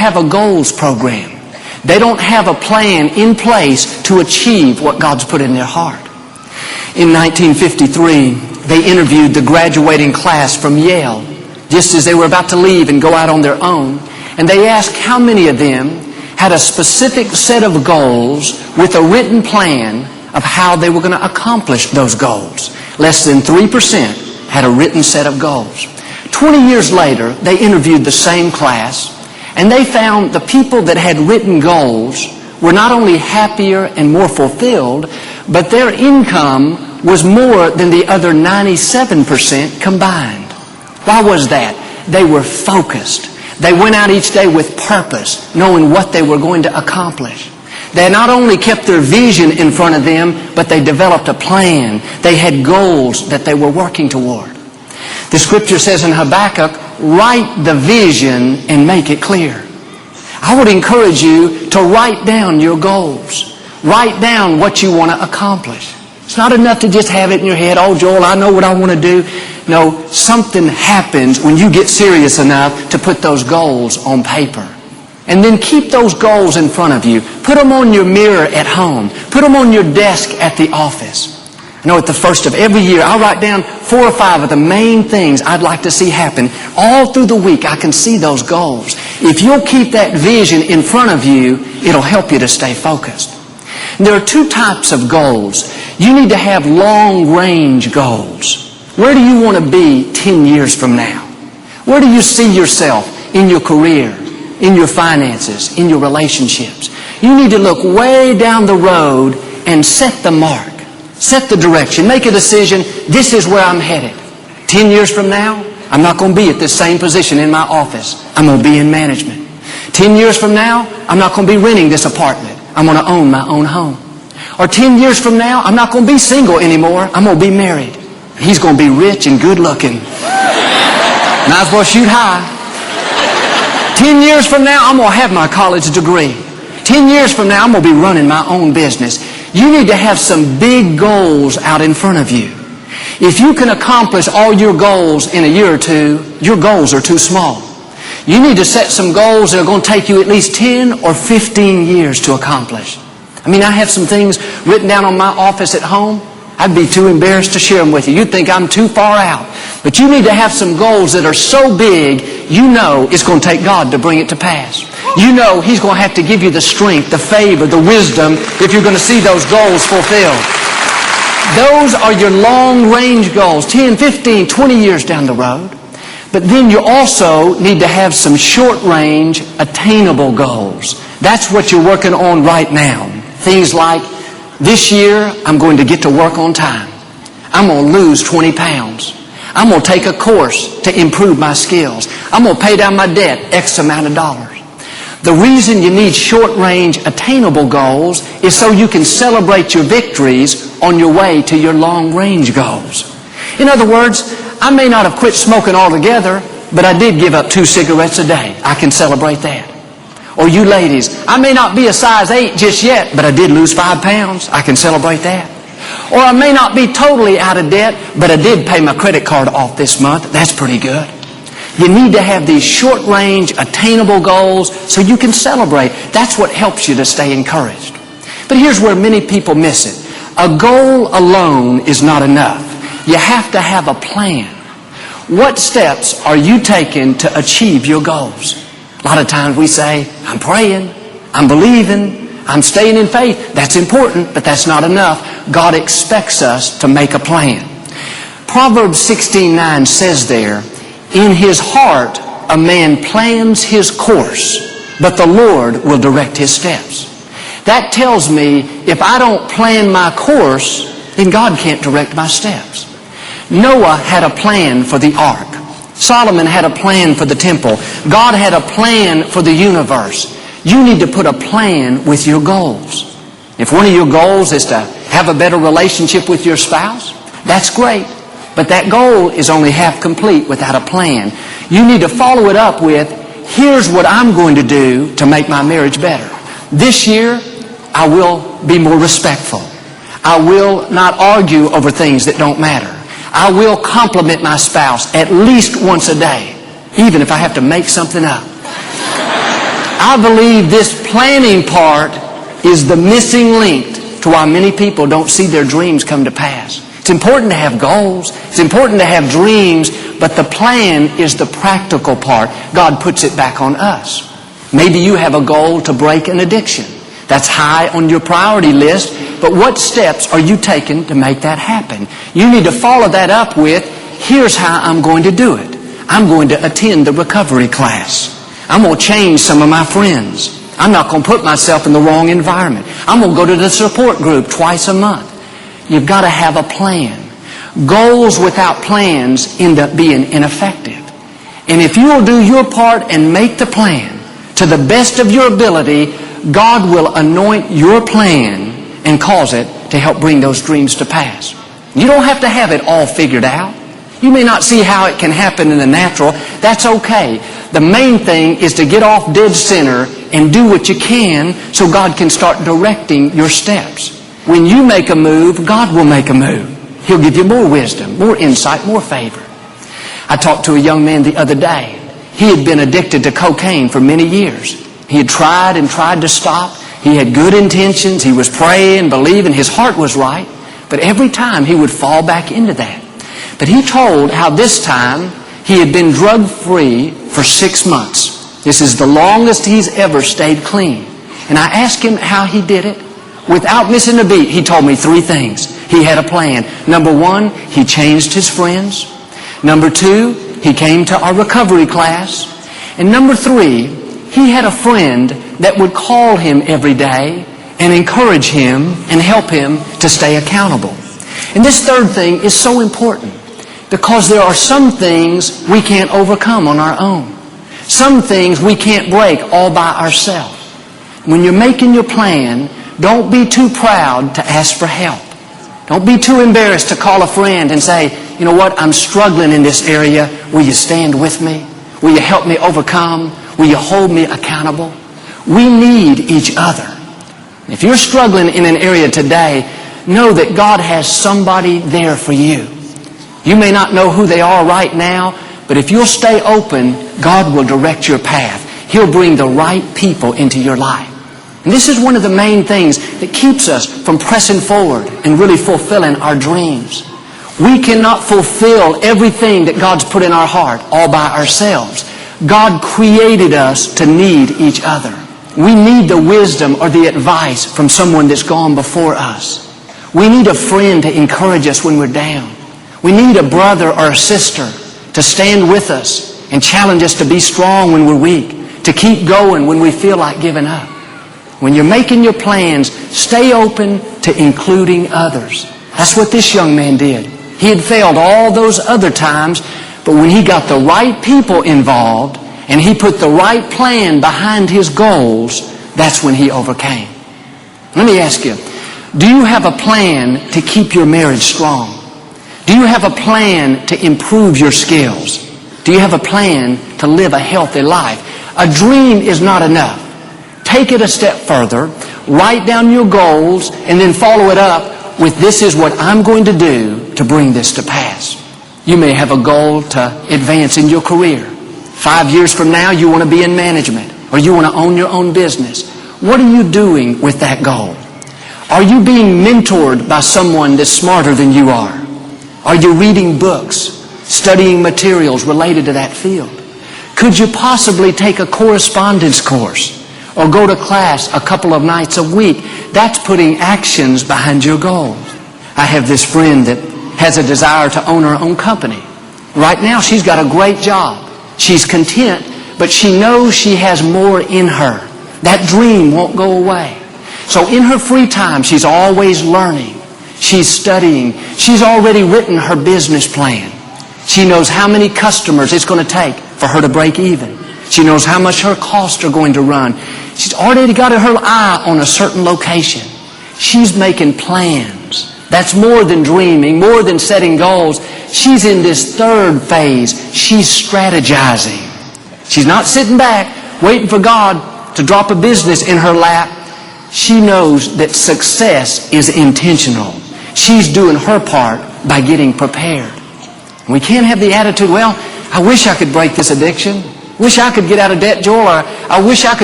have a goals program. They don't have a plan in place to achieve what God's put in their heart. In 1953, they interviewed the graduating class from Yale, just as they were about to leave and go out on their own. And they asked how many of them had a specific set of goals with a written plan of how they were going to accomplish those goals. Less than 3% had a written set of goals. 20 years later, they interviewed the same class, and they found the people that had written goals were not only happier and more fulfilled, but their income was more than the other 97% combined. Why was that? They were focused. They went out each day with purpose, knowing what they were going to accomplish. They not only kept their vision in front of them, but they developed a plan. They had goals that they were working toward. The scripture says in Habakkuk, write the vision and make it clear. I would encourage you to write down your goals. Write down what you want to accomplish. It's not enough to just have it in your head, oh, Joel, I know what I want to do. No, something happens when you get serious enough to put those goals on paper. And then keep those goals in front of you. Put them on your mirror at home. Put them on your desk at the office. I know at the first of every year, I'll write down 4 or 5 of the main things I'd like to see happen. All through the week, I can see those goals. If you'll keep that vision in front of you, it'll help you to stay focused. And there are 2 types of goals. You need to have long-range goals. Where do you want to be 10 years from now? Where do you see yourself in your career, in your finances, in your relationships? You need to look way down the road and set the mark. Set the direction. Make a decision. This is where I'm headed. 10 years from now, I'm not going to be at this same position in my office. I'm going to be in management. 10 years from now, I'm not going to be renting this apartment. I'm going to own my own home. Or 10 years from now, I'm not going to be single anymore. I'm going to be married. He's going to be rich and good looking. Might as well shoot high. 10 years from now, I'm going to have my college degree. 10 years from now, I'm going to be running my own business. You need to have some big goals out in front of you. If you can accomplish all your goals in a year or 2, your goals are too small. You need to set some goals that are going to take you at least 10 or 15 years to accomplish. I mean, I have some things written down on my office at home. I'd be too embarrassed to share them with you. You'd think I'm too far out. But you need to have some goals that are so big, you know it's going to take God to bring it to pass. You know He's going to have to give you the strength, the favor, the wisdom if you're going to see those goals fulfilled. Those are your long-range goals, 10, 15, 20 years down the road. But then you also need to have some short-range, attainable goals. That's what you're working on right now. Things like, this year, I'm going to get to work on time. I'm going to lose 20 pounds. I'm going to take a course to improve my skills. I'm going to pay down my debt X amount of dollars. The reason you need short-range, attainable goals is so you can celebrate your victories on your way to your long-range goals. In other words, I may not have quit smoking altogether, but I did give up 2 cigarettes a day. I can celebrate that. Or you ladies, I may not be a size 8 just yet, but I did lose 5 pounds. I can celebrate that. Or I may not be totally out of debt, but I did pay my credit card off this month. That's pretty good. You need to have these short-range, attainable goals so you can celebrate. That's what helps you to stay encouraged. But here's where many people miss it. A goal alone is not enough. You have to have a plan. What steps are you taking to achieve your goals? A lot of times we say, I'm praying, I'm believing, I'm staying in faith. That's important, but that's not enough. God expects us to make a plan. Proverbs 16:9 says there, in his heart a man plans his course, but the Lord will direct his steps. That tells me if I don't plan my course, then God can't direct my steps. Noah had a plan for the ark. Solomon had a plan for the temple. God had a plan for the universe. You need to put a plan with your goals. If one of your goals is to have a better relationship with your spouse, that's great. But that goal is only half complete without a plan. You need to follow it up with, here's what I'm going to do to make my marriage better. This year, I will be more respectful. I will not argue over things that don't matter. I will compliment my spouse at least once a day, even if I have to make something up. I believe this planning part is the missing link to why many people don't see their dreams come to pass. It's important to have goals. It's important to have dreams, but the plan is the practical part. God puts it back on us. Maybe you have a goal to break an addiction. That's high on your priority list, but what steps are you taking to make that happen? You need to follow that up with, here's how I'm going to do it. I'm going to attend the recovery class. I'm going to change some of my friends. I'm not going to put myself in the wrong environment. I'm going to go to the support group twice a month. You've got to have a plan. Goals without plans end up being ineffective. And if you will do your part and make the plan to the best of your ability, God will anoint your plan and cause it to help bring those dreams to pass. You don't have to have it all figured out. You may not see how it can happen in the natural. That's okay. The main thing is to get off dead center and do what you can so God can start directing your steps. When you make a move, God will make a move. He'll give you more wisdom, more insight, more favor. I talked to a young man the other day. He had been addicted to cocaine for many years. He had tried and tried to stop. He had good intentions. He was praying, believing. His heart was right. But every time he would fall back into that. But he told how this time he had been drug-free for 6 months. This is the longest he's ever stayed clean. And I asked him how he did it. Without missing a beat, he told me 3 things. He had a plan. Number 1, he changed his friends. Number 2, he came to our recovery class. And number 3, he had a friend that would call him every day and encourage him and help him to stay accountable. And this 3rd thing is so important because there are some things we can't overcome on our own. Some things we can't break all by ourselves. When you're making your plan, don't be too proud to ask for help. Don't be too embarrassed to call a friend and say, you know what, I'm struggling in this area. Will you stand with me? Will you help me overcome? Will you hold me accountable? We need each other. If you're struggling in an area today, know that God has somebody there for you. You may not know who they are right now, but if you'll stay open, God will direct your path. He'll bring the right people into your life. And this is one of the main things that keeps us from pressing forward and really fulfilling our dreams. We cannot fulfill everything that God's put in our heart all by ourselves. God created us to need each other. We need the wisdom or the advice from someone that's gone before us. We need a friend to encourage us when we're down. We need a brother or a sister to stand with us and challenge us to be strong when we're weak, to keep going when we feel like giving up. When you're making your plans, stay open to including others. That's what this young man did. He had failed all those other times, but when he got the right people involved and he put the right plan behind his goals, that's when he overcame. Let me ask you, do you have a plan to keep your marriage strong? Do you have a plan to improve your skills? Do you have a plan to live a healthy life? A dream is not enough. Take it a step further, write down your goals, and then follow it up with, this is what I'm going to do to bring this to pass. You may have a goal to advance in your career. 5 years from now, you want to be in management, or you want to own your own business. What are you doing with that goal? Are you being mentored by someone that's smarter than you are? Are you reading books, studying materials related to that field? Could you possibly take a correspondence course or go to class a couple of nights a week? That's putting actions behind your goals. I have this friend that has a desire to own her own company. Right now, she's got a great job. She's content, but she knows she has more in her. That dream won't go away. So in her free time, she's always learning. She's studying. She's already written her business plan. She knows how many customers it's going to take for her to break even. She knows how much her costs are going to run. She's already got her eye on a certain location. She's making plans. That's more than dreaming, more than setting goals. She's in this 3rd phase. She's strategizing. She's not sitting back waiting for God to drop a business in her lap. She knows that success is intentional. She's doing her part by getting prepared. We can't have the attitude, well, I wish I could break this addiction. Wish I could get out of debt, Joel, or I wish I could